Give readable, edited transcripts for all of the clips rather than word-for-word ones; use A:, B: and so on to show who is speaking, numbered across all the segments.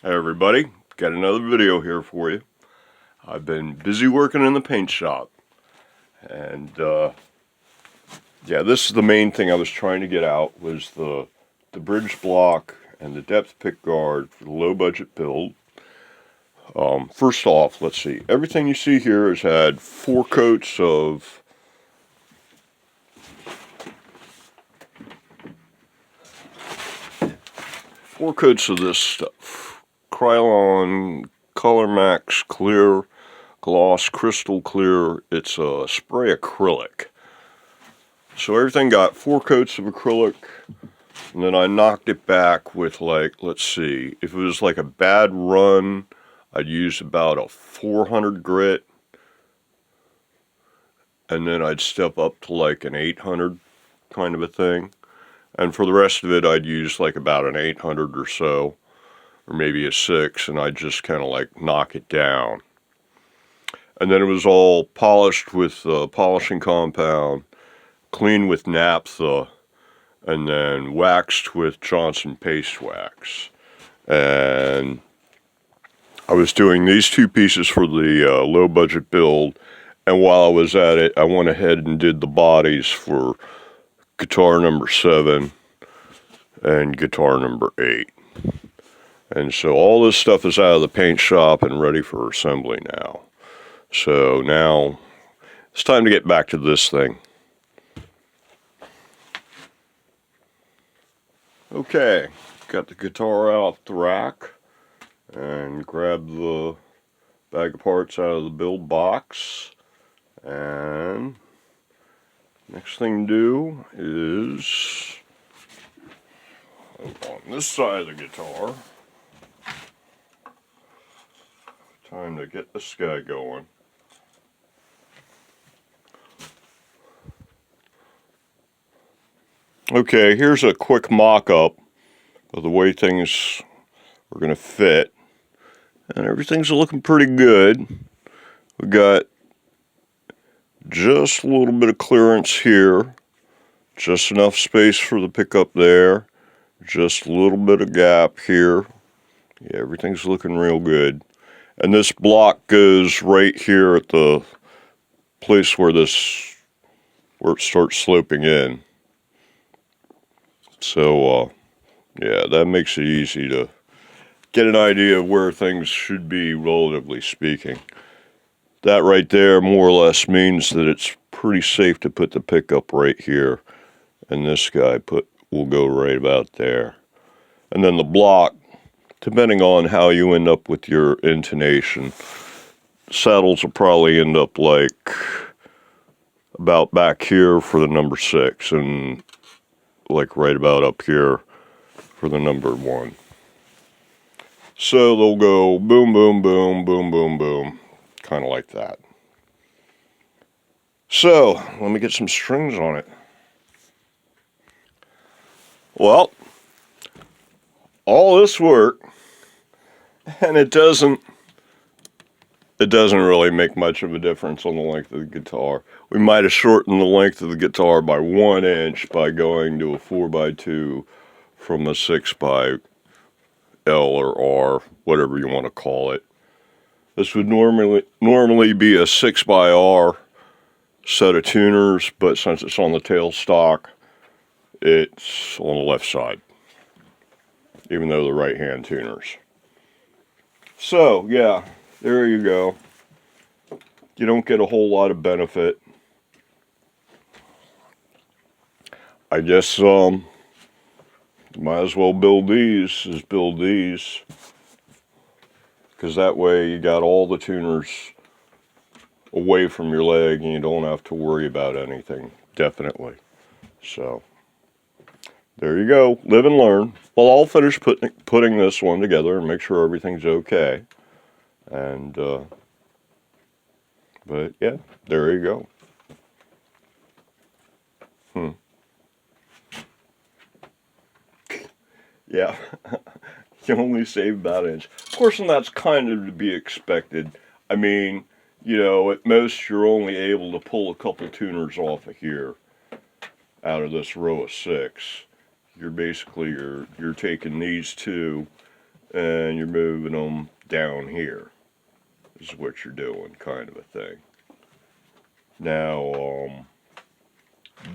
A: Hey everybody, got another video here for you. I've been busy working in the paint shop, and yeah, this is the main thing I was trying to get out, was the bridge block and the depth pick guard for the low budget build. First off, let's see, everything you see here has had four coats of this stuff. Krylon Color Max Clear Gloss Crystal Clear. It's a spray acrylic. So everything got four coats of acrylic, and then I knocked it back with, like, let's see, if it was like a bad run, I'd use about a 400 grit, and then I'd step up to like an 800 kind of a thing. And for the rest of it, I'd use like about an 800 or so, or maybe a 6, and I'd just kind of like knock it down. And then it was all polished with polishing compound, cleaned with naphtha, and then waxed with Johnson paste wax. And I was doing these two pieces for the low budget build, and while I was at it, I went ahead and did the bodies for guitar number 7 and guitar number 8. And so all this stuff is out of the paint shop and ready for assembly now. So now it's time to get back to this thing. Okay, got the guitar out the rack and grabbed the bag of parts out of the build box. And next thing to do is, on this side of the guitar, time to get this guy going. Okay, here's a quick mock-up of the way things are going to fit. And everything's looking pretty good. We got just a little bit of clearance here. Just enough space for the pickup there. Just a little bit of gap here. Yeah, everything's looking real good. And this block goes right here at the place where it starts sloping in. So, yeah, that makes it easy to get an idea of where things should be, relatively speaking. That right there more or less means that it's pretty safe to put the pickup right here. And this guy will go right about there. And then the block, depending on how you end up with your intonation, saddles will probably end up like about back here for the number 6 and like right about up here for the number 1. So they'll go boom, boom, boom, boom, boom, boom, kind of like that. So let me get some strings on it. Well, all this work, and it doesn't really make much of a difference on the length of the guitar. We might have shortened the length of the guitar by 1 inch by going to a 4x2 from a 6x L or R, whatever you want to call it. This would normally be a 6x R set of tuners, but since it's on the tailstock, it's on the left side, even though they're right-hand tuners. So, yeah, there you go. You don't get a whole lot of benefit. I guess might as well build these, because that way you got all the tuners away from your leg and you don't have to worry about anything, definitely. So there you go, live and learn. Well, I'll finish putting this one together and make sure everything's okay. And but yeah, there you go. Yeah, you only save about an inch. Of course, and that's kind of to be expected. I mean, you know, at most you're only able to pull a couple tuners off of here out of this row of 6. You're basically, you're taking these two and you're moving them down here. Is what you're doing, kind of a thing. Now,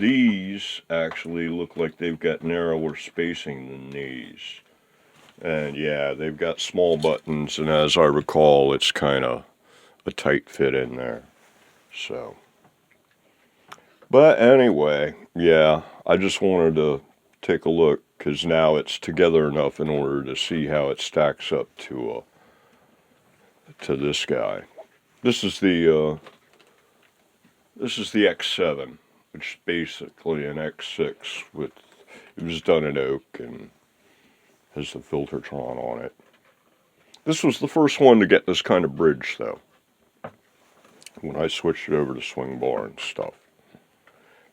A: these actually look like they've got narrower spacing than these. And yeah, they've got small buttons, and as I recall, it's kind of a tight fit in there. So, but anyway, yeah, I just wanted to take a look because now it's together enough in order to see how it stacks up to this guy. This is the X7, which is basically an X6 with, it was done in oak and has the Filtertron on it. This was the first one to get this kind of bridge, though, when I switched it over to swing bar and stuff.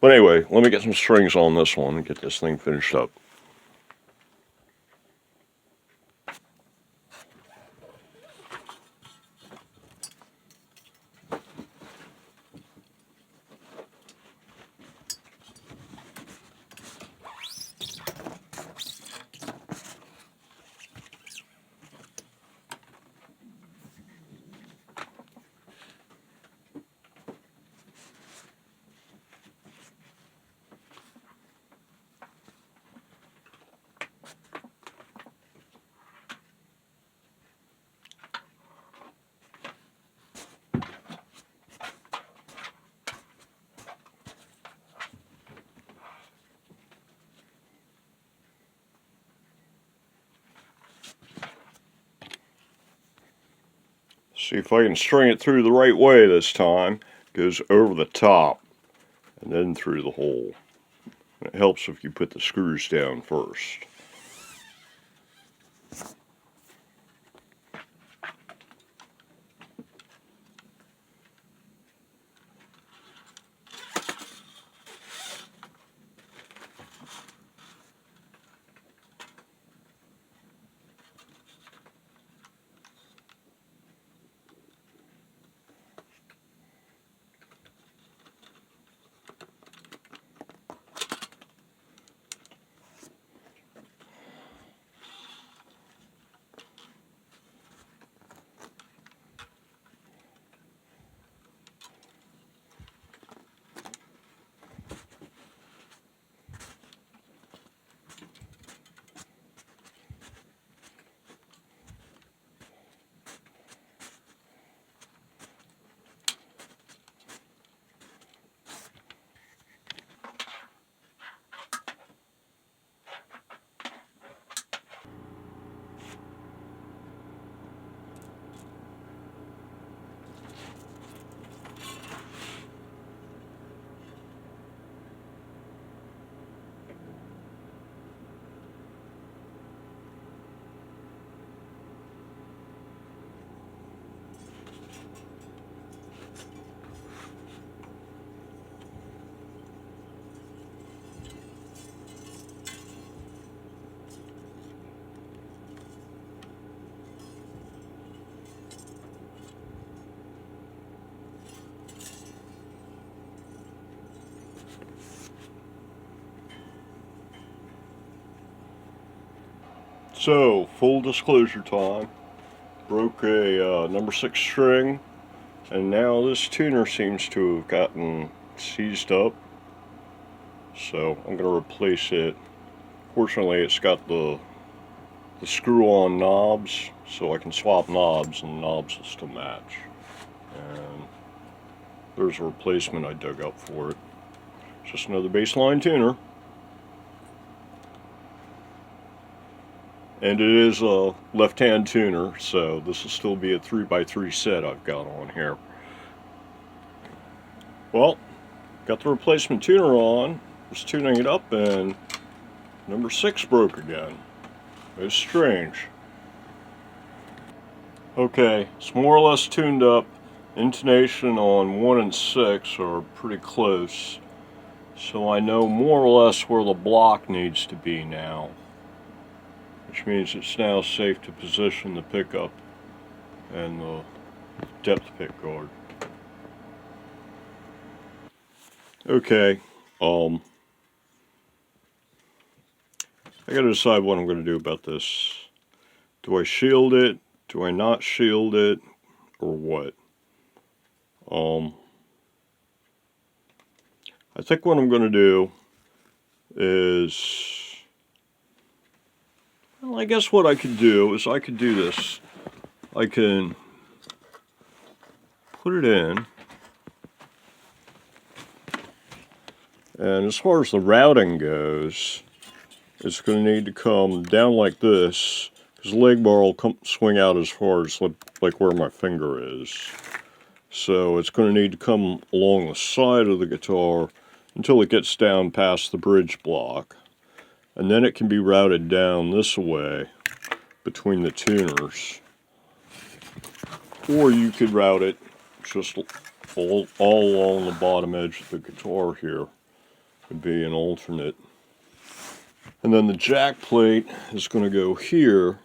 A: But anyway, let me get some strings on this one and get this thing finished up. See if I can string it through the right way this time. Goes over the top and then through the hole. And it helps if you put the screws down first. So, full disclosure time. Broke a number 6 string, and now this tuner seems to have gotten seized up. So, I'm going to replace it. Fortunately, it's got the screw-on knobs, so I can swap knobs and the knobs will still match. And there's a replacement I dug up for it. Just another baseline tuner. And it is a left-hand tuner, so this will still be a 3x3 set I've got on here. Well, got the replacement tuner on, was tuning it up, and number 6 broke again. It's strange. Okay, it's more or less tuned up. Intonation on 1 and 6 are pretty close, so I know more or less where the block needs to be now, which means it's now safe to position the pickup and the depth pick guard. Okay, I gotta decide what I'm gonna do about this. Do I shield it? Do I not shield it? Or what? I think what I'm going to do is, well, I guess what I could do is I could do this. I can put it in, and as far as the routing goes, it's going to need to come down like this, because the leg bar will swing out as far as like where my finger is. So it's going to need to come along the side of the guitar until it gets down past the bridge block. And then it can be routed down this way between the tuners. Or you could route it just all along the bottom edge of the guitar here. Would be an alternate. And then the jack plate is going to go here.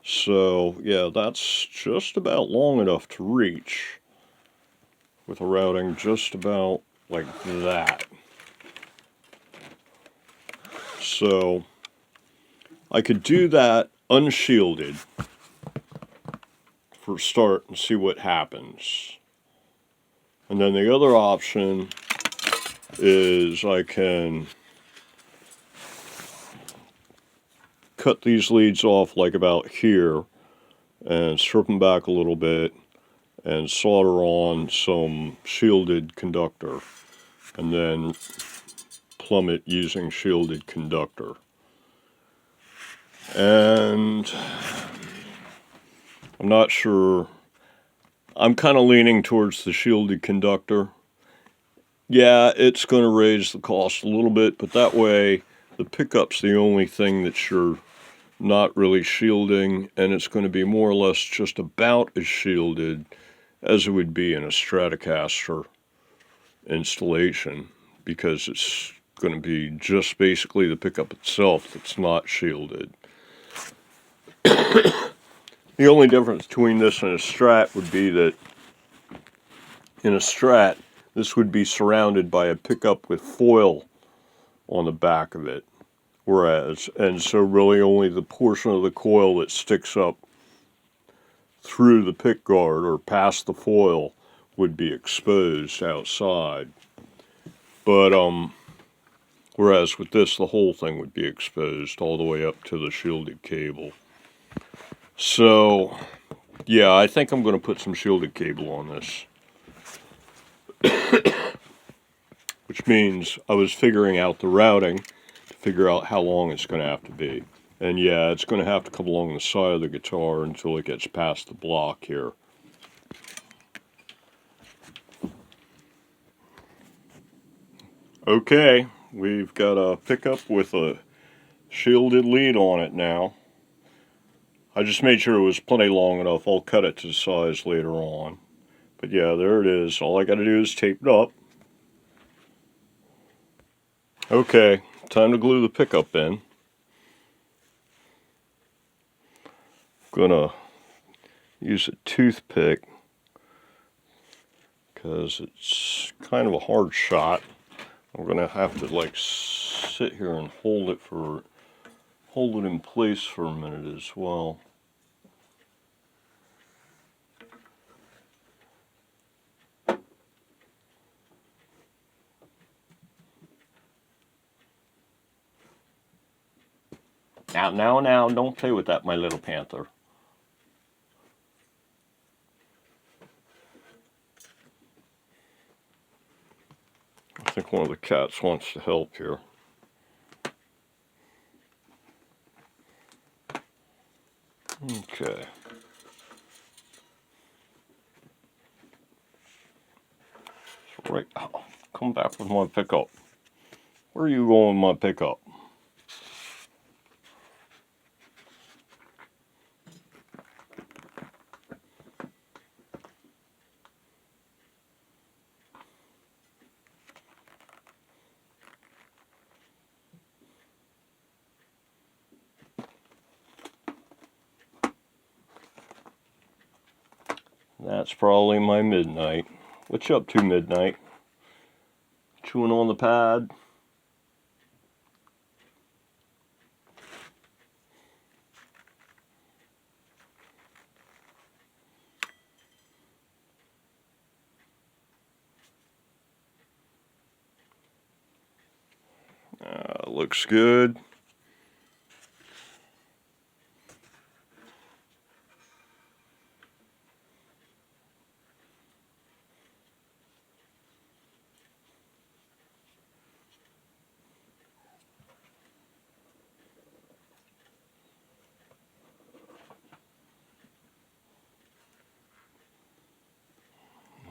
A: So yeah, that's just about long enough to reach with a routing just about like that. So I could do that unshielded for a start and see what happens. And then the other option is I can cut these leads off like about here and strip them back a little bit and solder on some shielded conductor and then plumb it using shielded conductor. And I'm not sure, I'm kind of leaning towards the shielded conductor. Yeah, it's going to raise the cost a little bit, but that way the pickup's the only thing that you're not really shielding, and it's going to be more or less just about as shielded as it would be in a Stratocaster installation, because it's going to be just basically the pickup itself that's not shielded. The only difference between this and a Strat would be that in a Strat, this would be surrounded by a pickup with foil on the back of it. And so really only the portion of the coil that sticks up through the pickguard or past the foil would be exposed outside. But whereas with this, the whole thing would be exposed all the way up to the shielded cable. So yeah, I think I'm going to put some shielded cable on this. Which means I was figuring out the routing to figure out how long it's going to have to be. And yeah, it's going to have to come along the side of the guitar until it gets past the block here. Okay, we've got a pickup with a shielded lead on it now. I just made sure it was plenty long enough. I'll cut it to size later on. But yeah, there it is. All I got to do is tape it up. Okay, time to glue the pickup in. Gonna use a toothpick because it's kind of a hard shot. I'm gonna have to like sit here and hold it in place for a minute as well. Now, don't play with that, my little panther. I think one of the cats wants to help here. Okay. So right, come back with my pickup. Where are you going with my pickup? That's probably my midnight. What you up to, midnight? Chewing on the pad? looks good.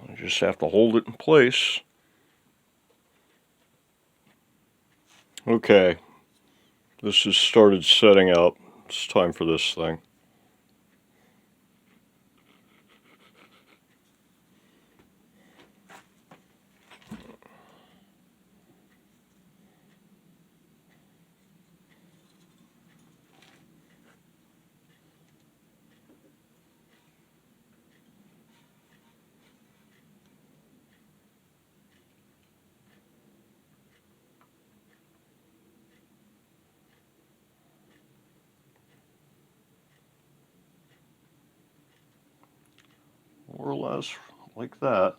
A: I just have to hold it in place. Okay, this has started setting up. It's time for this thing. More or less like that.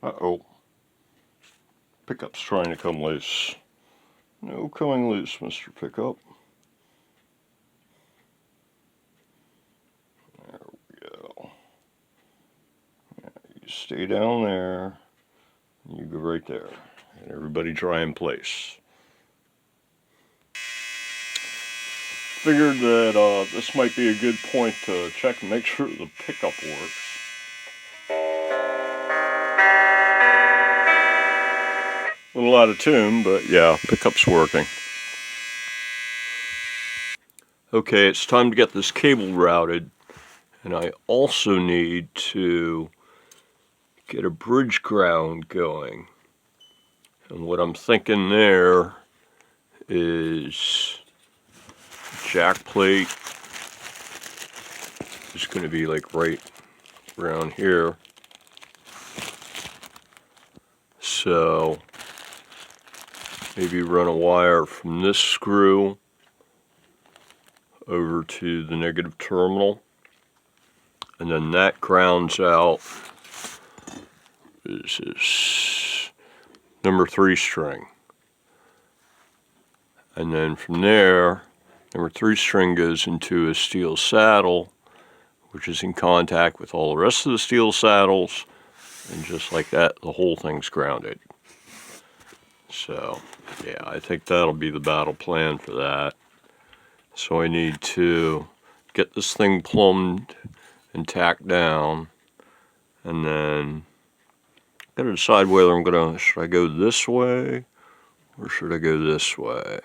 A: Uh-oh. Pickup's trying to come loose. No coming loose, Mr. Pickup. There we go. Yeah, you stay down there. You go right there. And everybody dry in place. Figured that this might be a good point to check and make sure the pickup works. A little out of tune, but yeah, pickup's working. Okay, it's time to get this cable routed, and I also need to get a bridge ground going. And what I'm thinking there is jack plate is going to be like right around here. So maybe run a wire from this screw over to the negative terminal, and then that grounds out. This is number 3 string, and then from there number 3 string goes into a steel saddle, which is in contact with all the rest of the steel saddles, and just like that the whole thing's grounded. So yeah, I think that'll be the battle plan for that. So I need to get this thing plumbed and tacked down, and then gotta decide whether should I go this way or should I go this way?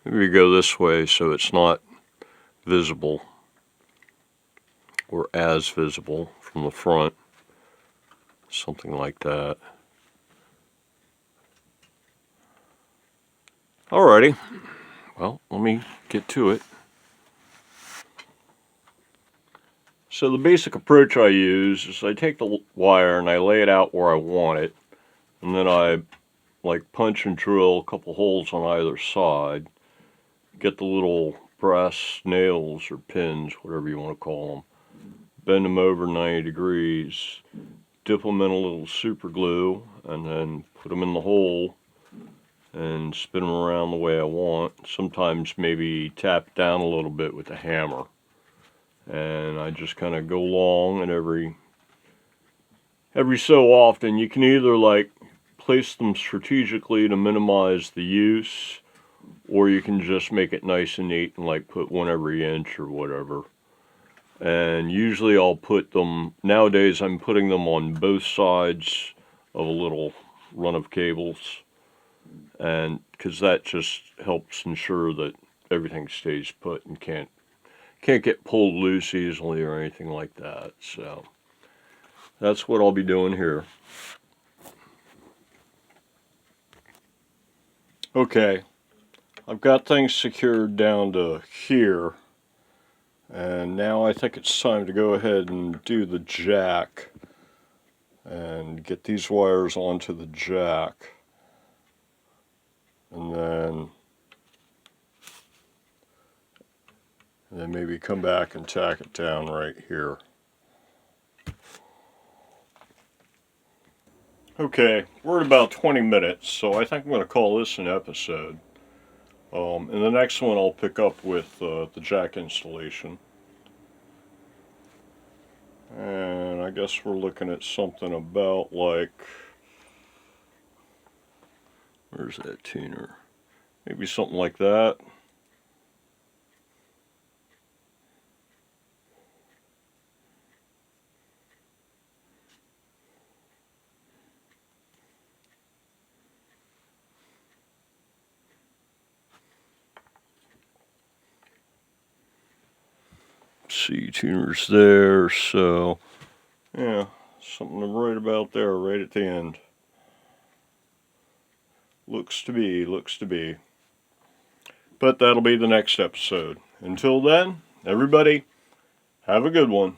A: Maybe go this way so it's not visible or as visible from the front, something like that. Alrighty, well, let me get to it. So the basic approach I use is I take the wire and I lay it out where I want it, and then I punch and drill a couple holes on either side, get the little brass nails or pins, whatever you want to call them, bend them over 90 degrees, dip them in a little super glue, and then put them in the hole and spin them around the way I want. Sometimes maybe tap down a little bit with a hammer. And I just kind of go along, and every so often you can either place them strategically to minimize the use, or you can just make it nice and neat and put one every inch or whatever. And usually I'll put them, nowadays I'm putting them on both sides of a little run of cables, and because that just helps ensure that everything stays put and can't get pulled loose easily or anything like that. So that's what I'll be doing here. Okay, I've got things secured down to here, and now I think it's time to go ahead and do the jack and get these wires onto the jack, and then And then maybe come back and tack it down right here. Okay, we're at about 20 minutes, so I think I'm going to call this an episode. In the next one I'll pick up with the jack installation. And I guess we're looking at something about like, where's that tuner? Maybe something like that. C tuner's there, so yeah, something right about there, right at the end. Looks to be. But that'll be the next episode. Until then, everybody, have a good one.